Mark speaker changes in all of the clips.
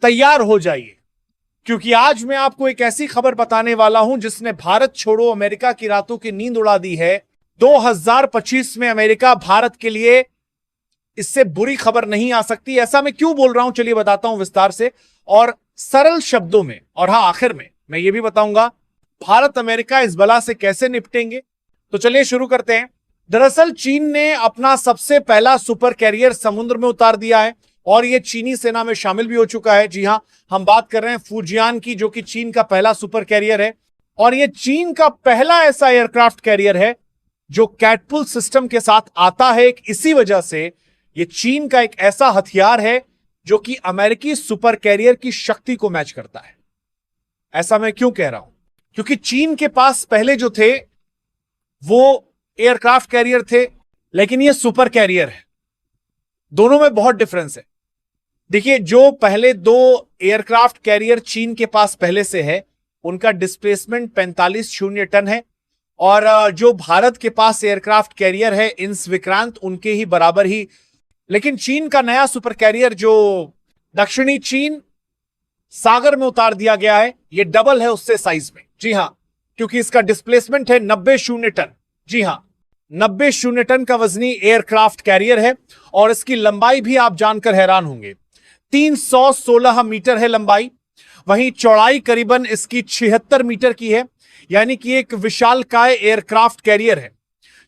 Speaker 1: तैयार हो जाइए, क्योंकि आज मैं आपको एक ऐसी खबर बताने वाला हूं जिसने भारत छोड़ो अमेरिका की रातों की नींद उड़ा दी है। 2025 में अमेरिका भारत के लिए इससे बुरी खबर नहीं आ सकती। ऐसा मैं क्यों बोल रहा हूं, चलिए बताता हूं विस्तार से और सरल शब्दों में। और हाँ, आखिर में मैं ये भी बताऊंगा भारत अमेरिका इस बला से कैसे निपटेंगे। तो चलिए शुरू करते हैं। दरअसल चीन ने अपना सबसे पहला सुपर कैरियर समुद्र में उतार दिया है और यह चीनी सेना में शामिल भी हो चुका है। जी हां, हम बात कर रहे हैं फुजियान की, जो कि चीन का पहला सुपर कैरियर है और यह चीन का पहला ऐसा एयरक्राफ्ट कैरियर है जो कैटपुल सिस्टम के साथ आता है। इसी वजह से यह चीन का एक ऐसा हथियार है जो कि अमेरिकी सुपर कैरियर की शक्ति को मैच करता है। ऐसा मैं क्यों कह रहा हूं, क्योंकि चीन के पास पहले जो थे वो एयरक्राफ्ट कैरियर थे, लेकिन ये सुपर कैरियर है। दोनों में बहुत डिफरेंस है। देखिए, जो पहले दो एयरक्राफ्ट कैरियर चीन के पास पहले से है उनका डिस्प्लेसमेंट 45 टन है और जो भारत के पास एयरक्राफ्ट कैरियर है इंस विक्रांत, उनके ही बराबर ही। लेकिन चीन का नया सुपर कैरियर जो दक्षिणी चीन सागर में उतार दिया गया है, यह डबल है उससे साइज में। जी हां, क्योंकि इसका डिस्प्लेसमेंट है 90 टन। जी हां, 90 टन का वजनी एयरक्राफ्ट कैरियर है और इसकी लंबाई भी आप जानकर हैरान होंगे, 316 मीटर है लंबाई। वहीं चौड़ाई करीबन इसकी 76 मीटर की है, यानी कि एक विशालकाय एयरक्राफ्ट कैरियर है।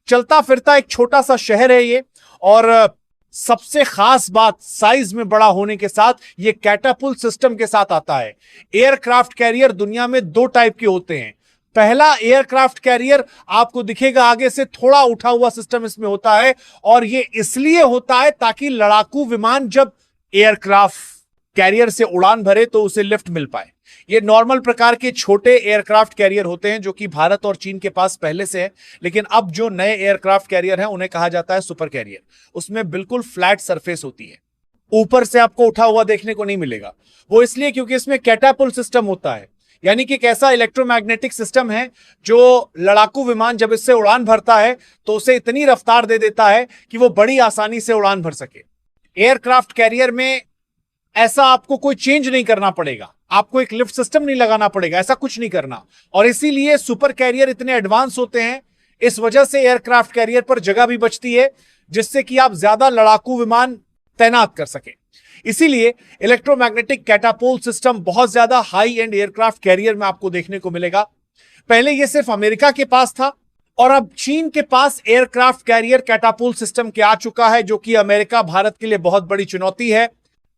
Speaker 1: चलता फिरता एक छोटा सा शहर है ये, और सबसे खास बात, साइज में बड़ा होने के साथ ये कैटापुल सिस्टम के साथ आता है। एयरक्राफ्ट कैरियर दुनिया में दो टाइप के होते हैं। पहला एयरक्राफ्ट कैरियर आपको दिखेगा आगे से थोड़ा उठा हुआ सिस्टम इसमें होता है, और ये इसलिए होता है ताकि लड़ाकू विमान जब एयरक्राफ्ट कैरियर से उड़ान भरे तो उसे लिफ्ट मिल पाए। ये नॉर्मल प्रकार के छोटे एयरक्राफ्ट कैरियर होते हैं जो कि भारत और चीन के पास पहले से है, लेकिन अब जो नए एयरक्राफ्ट कैरियर हैं उन्हें कहा जाता है सुपर कैरियर। उसमें बिल्कुल फ्लैट सरफेस होती है, ऊपर से आपको उठा हुआ देखने को नहीं मिलेगा। वो इसलिए क्योंकि इसमें कैटापुल सिस्टम होता है, यानी कि एक ऐसा इलेक्ट्रोमैग्नेटिक सिस्टम है जो लड़ाकू विमान जब इससे उड़ान भरता है तो उसे इतनी रफ्तार दे देता है कि वो बड़ी आसानी से उड़ान भर सके। एयरक्राफ्ट कैरियर में ऐसा आपको कोई चेंज नहीं करना पड़ेगा, आपको एक लिफ्ट सिस्टम नहीं लगाना पड़ेगा, ऐसा कुछ नहीं करना। और इसीलिए सुपर कैरियर इतने एडवांस होते हैं। इस वजह से एयरक्राफ्ट कैरियर पर जगह भी बचती है, जिससे कि आप ज्यादा लड़ाकू विमान तैनात कर सके। इसीलिए इलेक्ट्रोमैग्नेटिक कैटापोल सिस्टम बहुत ज्यादा हाई एंड एयरक्राफ्ट कैरियर में आपको देखने को मिलेगा। पहले यह सिर्फ अमेरिका के पास था और अब चीन के पास एयरक्राफ्ट कैरियर कैटापोल सिस्टम के आ चुका है, जो कि अमेरिका भारत के लिए बहुत बड़ी चुनौती है।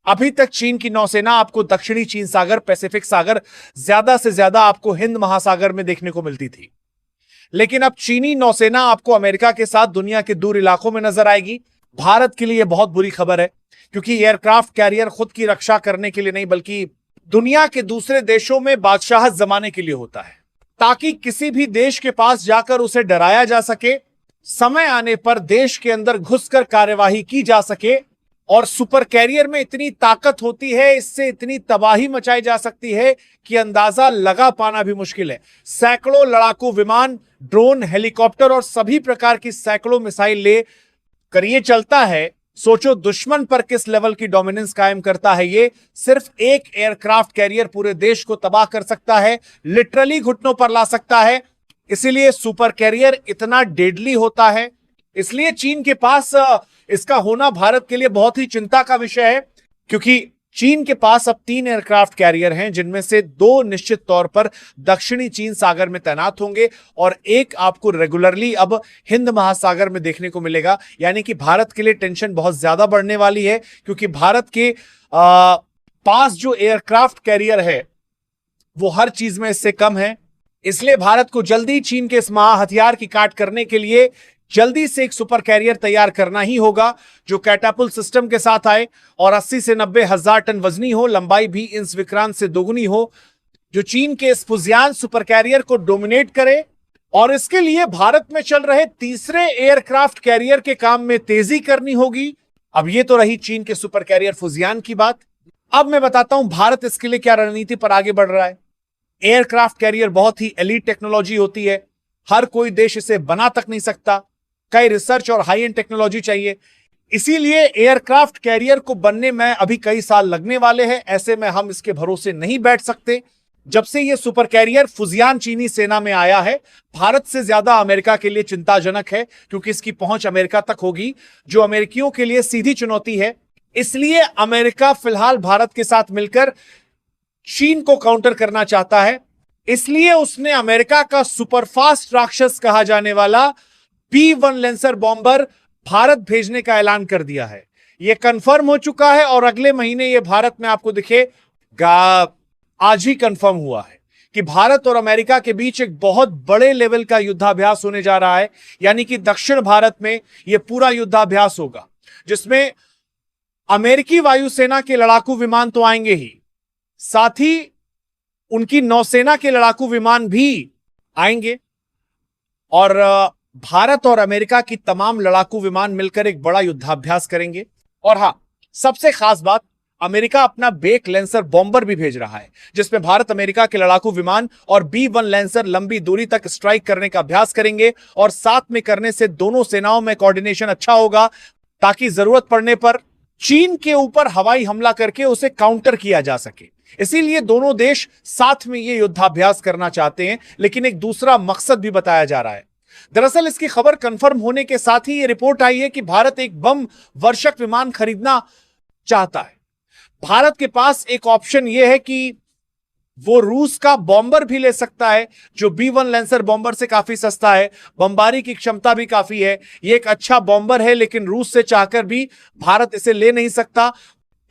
Speaker 1: अभी तक चीन की नौसेना आपको दक्षिणी चीन सागर, पैसिफिक सागर, ज्यादा से ज्यादा आपको हिंद महासागर में देखने को मिलती थी, लेकिन अब चीनी नौसेना आपको अमेरिका के साथ दुनिया के दूर इलाकों में नजर आएगी। भारत के लिए बहुत बुरी खबर है, क्योंकि एयरक्राफ्ट कैरियर खुद की रक्षा करने के लिए नहीं बल्कि दुनिया के दूसरे देशों में बादशाहत जमाने के लिए होता है, ताकि किसी भी देश के पास जाकर उसे डराया जा सके, समय आने पर देश के अंदर घुसकर कार्यवाही की जा सके। और सुपर कैरियर में इतनी ताकत होती है, इससे इतनी तबाही मचाई जा सकती है कि अंदाजा लगा पाना भी मुश्किल है। सैकड़ों लड़ाकू विमान, ड्रोन, हेलीकॉप्टर और सभी प्रकार की सैकड़ों मिसाइल ले कर ये चलता है। सोचो दुश्मन पर किस लेवल की डोमिनेंस कायम करता है ये। सिर्फ एक एयरक्राफ्ट कैरियर पूरे देश को तबाह कर सकता है, लिटरली घुटनों पर ला सकता है। इसीलिए सुपर कैरियर इतना डेडली होता है। इसलिए चीन के पास इसका होना भारत के लिए बहुत ही चिंता का विषय है, क्योंकि चीन के पास अब 3 एयरक्राफ्ट कैरियर हैं, जिनमें से 2 निश्चित तौर पर दक्षिणी चीन सागर में तैनात होंगे और एक आपको रेगुलरली अब हिंद महासागर में देखने को मिलेगा। यानी कि भारत के लिए टेंशन बहुत ज्यादा बढ़ने वाली है, क्योंकि भारत के पास जो एयरक्राफ्ट कैरियर है वो हर चीज में इससे कम है। इसलिए भारत को जल्दी चीन के इस महा हथियार की काट करने के लिए जल्दी से एक सुपर कैरियर तैयार करना ही होगा, जो कैटापुल सिस्टम के साथ आए और 80 से 90 हजार टन वजनी हो, लंबाई भी इंस विक्रांत से दोगुनी हो, जो चीन के इस फुजियान सुपर कैरियर को डोमिनेट करे। और इसके लिए भारत में चल रहे तीसरे एयरक्राफ्ट कैरियर के काम में तेजी करनी होगी। अब ये तो रही चीन के सुपर कैरियर फुजियान की बात। अब मैं बताता हूं भारत इसके लिए क्या रणनीति पर आगे बढ़ रहा है। एयरक्राफ्ट कैरियर बहुत ही एलीट टेक्नोलॉजी होती है, हर कोई देश इसे बना तक नहीं सकता, कई रिसर्च और हाई एंड टेक्नोलॉजी चाहिए। इसीलिए एयरक्राफ्ट कैरियर को बनने में अभी कई साल लगने वाले हैं। ऐसे में हम इसके भरोसे नहीं बैठ सकते। जब से यह सुपर कैरियर फुजियान चीनी सेना में आया है, भारत से ज्यादा अमेरिका के लिए चिंताजनक है, क्योंकि इसकी पहुंच अमेरिका तक होगी, जो अमेरिकियों के लिए सीधी चुनौती है। इसलिए अमेरिका फिलहाल भारत के साथ मिलकर चीन को काउंटर करना चाहता है। इसलिए उसने अमेरिका का सुपरफास्ट राक्षस कहा जाने वाला B-1 लेंसर बॉम्बर भारत भेजने का ऐलान कर दिया है। यह कंफर्म हो चुका है और अगले महीने यह भारत में आपको दिखेगा। आज ही कंफर्म हुआ है कि भारत और अमेरिका के बीच एक बहुत बड़े लेवल का युद्धाभ्यास होने जा रहा है। यानी कि दक्षिण भारत में यह पूरा युद्धाभ्यास होगा, जिसमें अमेरिकी वायुसेना के लड़ाकू विमान तो आएंगे ही, साथ ही उनकी नौसेना के लड़ाकू विमान भी आएंगे और भारत और अमेरिका की तमाम लड़ाकू विमान मिलकर एक बड़ा युद्धाभ्यास करेंगे। और हां, सबसे खास बात, अमेरिका अपना बेक लेंसर बॉम्बर भी भेज रहा है, जिसमें भारत अमेरिका के लड़ाकू विमान और B-1 लेंसर लंबी दूरी तक स्ट्राइक करने का अभ्यास करेंगे। और साथ में करने से दोनों सेनाओं में कोऑर्डिनेशन अच्छा होगा, ताकि जरूरत पड़ने पर चीन के ऊपर हवाई हमला करके उसे काउंटर किया जा सके। इसीलिए दोनों देश साथ में यह युद्धाभ्यास करना चाहते हैं, लेकिन एक दूसरा मकसद भी बताया जा रहा है। दरअसल इसकी खबर कंफर्म होने के साथ ही यह रिपोर्ट आई है कि भारत एक बम वर्षक विमान खरीदना चाहता है। भारत के पास एक ऑप्शन यह है कि वो रूस का बॉम्बर भी ले सकता है, जो B-1 लेंसर बॉम्बर से काफी सस्ता है, बमबारी की क्षमता भी काफी है। ये एक अच्छा बॉम्बर है, लेकिन रूस से चाहकर भी भारत इसे ले नहीं सकता,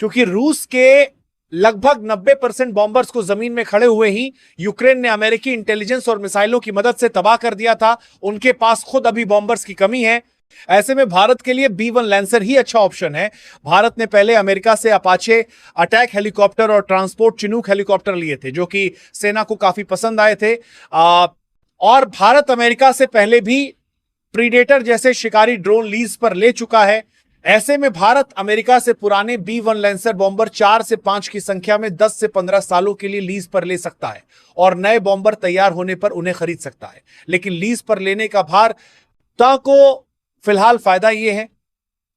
Speaker 1: क्योंकि रूस के लगभग 90% बॉम्बर्स को जमीन में खड़े हुए ही यूक्रेन ने अमेरिकी इंटेलिजेंस और मिसाइलों की मदद से तबाह कर दिया था। उनके पास खुद अभी बॉम्बर्स की कमी है। ऐसे में भारत के लिए B-1 लैंसर ही अच्छा ऑप्शन है। भारत ने पहले अमेरिका से अपाचे अटैक हेलीकॉप्टर और ट्रांसपोर्ट चिनूक हेलीकॉप्टर लिए थे, जो कि सेना को काफी पसंद आए थे। और भारत अमेरिका से पहले भी प्रीडेटर जैसे शिकारी ड्रोन लीज पर ले चुका है। ऐसे में भारत अमेरिका से पुराने B-1 लैंसर बॉम्बर 4 से 5 की संख्या में 10 से 15 सालों के लिए लीज पर ले सकता है और नए बॉम्बर तैयार होने पर उन्हें खरीद सकता है। लेकिन लीज पर लेने का भार को फिलहाल फायदा यह है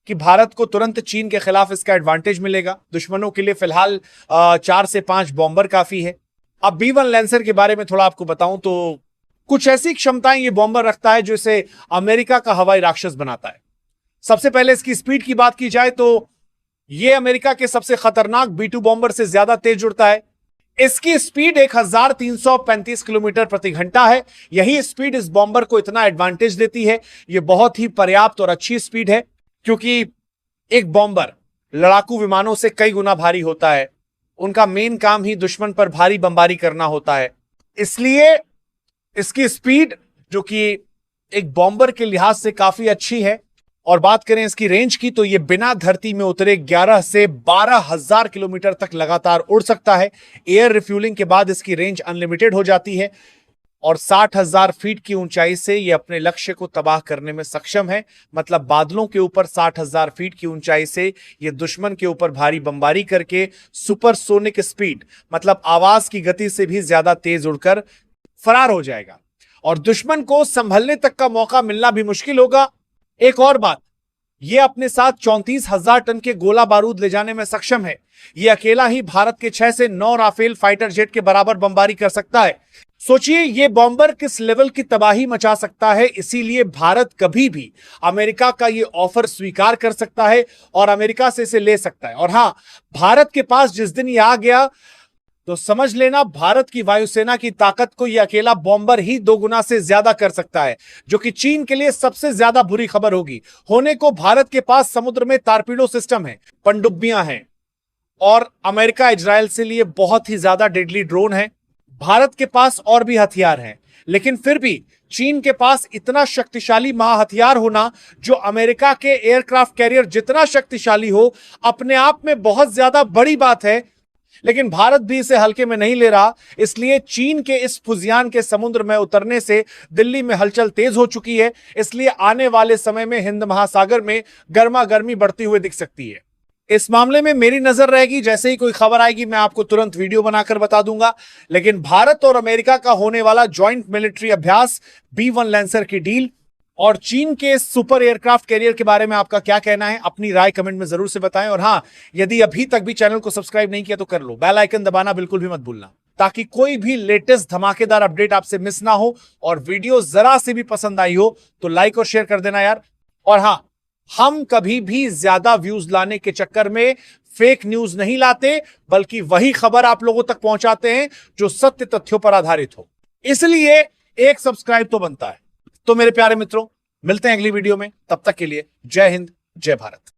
Speaker 1: कि भारत को तुरंत चीन के खिलाफ इसका एडवांटेज मिलेगा। दुश्मनों के लिए फिलहाल 4 से 5 बॉम्बर काफी है। अब B-1 लैंसर के बारे में थोड़ा आपको बताऊं तो कुछ ऐसी क्षमताएं ये बॉम्बर रखता है जो इसे अमेरिका का हवाई राक्षस बनाता है। सबसे पहले इसकी स्पीड की बात की जाए तो यह अमेरिका के सबसे खतरनाक B-2 बॉम्बर से ज्यादा तेज उड़ता है। इसकी स्पीड 1335 किलोमीटर प्रति घंटा है। यही स्पीड इस बॉम्बर को इतना एडवांटेज देती है। यह बहुत ही पर्याप्त और अच्छी स्पीड है, क्योंकि एक बॉम्बर लड़ाकू विमानों से कई गुना भारी होता है। उनका मेन काम ही दुश्मन पर भारी बमबारी करना होता है। इसलिए इसकी स्पीड, जो कि एक बॉम्बर के लिहाज से काफी अच्छी है। और बात करें इसकी रेंज की, तो यह बिना धरती में उतरे 11 से 12,000 किलोमीटर तक लगातार उड़ सकता है। एयर रिफ्यूलिंग के बाद इसकी रेंज अनलिमिटेड हो जाती है और 60,000 फीट की ऊंचाई से यह अपने लक्ष्य को तबाह करने में सक्षम है। मतलब बादलों के ऊपर 60,000 फीट की ऊंचाई से यह दुश्मन के ऊपर भारी बमबारी करके सुपरसोनिक स्पीड, मतलब आवाज की गति से भी ज्यादा तेज उड़कर फरार हो जाएगा और दुश्मन को संभलने तक का मौका मिलना भी मुश्किल होगा। एक और बात, यह अपने साथ 34,000 टन के गोला बारूद ले जाने में सक्षम है। यह अकेला ही भारत के 6 से 9 राफेल फाइटर जेट के बराबर बमबारी कर सकता है। सोचिए यह बॉम्बर किस लेवल की तबाही मचा सकता है। इसीलिए भारत कभी भी अमेरिका का यह ऑफर स्वीकार कर सकता है और अमेरिका से इसे ले सकता है। और हां, भारत के पास जिस दिन यह आ गया तो समझ लेना भारत की वायुसेना की ताकत को यह अकेला बॉम्बर ही 2 गुना से ज्यादा कर सकता है, जो कि चीन के लिए सबसे ज्यादा बुरी खबर होगी। होने को भारत के पास समुद्र में टारपीडो सिस्टम है, पनडुब्बियां हैं और अमेरिका इजराइल से लिए बहुत ही ज्यादा डेडली ड्रोन है। भारत के पास और भी हथियार हैं, लेकिन फिर भी चीन के पास इतना शक्तिशाली महाहथियार होना, जो अमेरिका के एयरक्राफ्ट कैरियर जितना शक्तिशाली हो, अपने आप में बहुत ज्यादा बड़ी बात है। लेकिन भारत भी इसे हल्के में नहीं ले रहा। इसलिए चीन के इस फुजियान के समुद्र में उतरने से दिल्ली में हलचल तेज हो चुकी है। इसलिए आने वाले समय में हिंद महासागर में गर्मा गर्मी बढ़ती हुई दिख सकती है। इस मामले में मेरी नजर रहेगी, जैसे ही कोई खबर आएगी मैं आपको तुरंत वीडियो बनाकर बता दूंगा। लेकिन भारत और अमेरिका का होने वाला ज्वाइंट मिलिट्री अभ्यास, B-1 लैंसर की डील और चीन के सुपर एयरक्राफ्ट कैरियर के बारे में आपका क्या कहना है, अपनी राय कमेंट में जरूर से बताएं। और हां, यदि अभी तक भी चैनल को सब्सक्राइब नहीं किया तो कर लो, बेल आइकन दबाना बिल्कुल भी मत भूलना, ताकि कोई भी लेटेस्ट धमाकेदार अपडेट आपसे मिस ना हो। और वीडियो जरा से भी पसंद आई हो तो लाइक और शेयर कर देना यार। और हां, हम कभी भी ज्यादा व्यूज लाने के चक्कर में फेक न्यूज नहीं लाते, बल्कि वही खबर आप लोगों तक पहुंचाते हैं जो सत्य तथ्यों पर आधारित हो। इसलिए एक सब्सक्राइब तो बनता है। तो मेरे प्यारे मित्रों, मिलते हैं अगली वीडियो में, तब तक के लिए जय हिंद, जय भारत।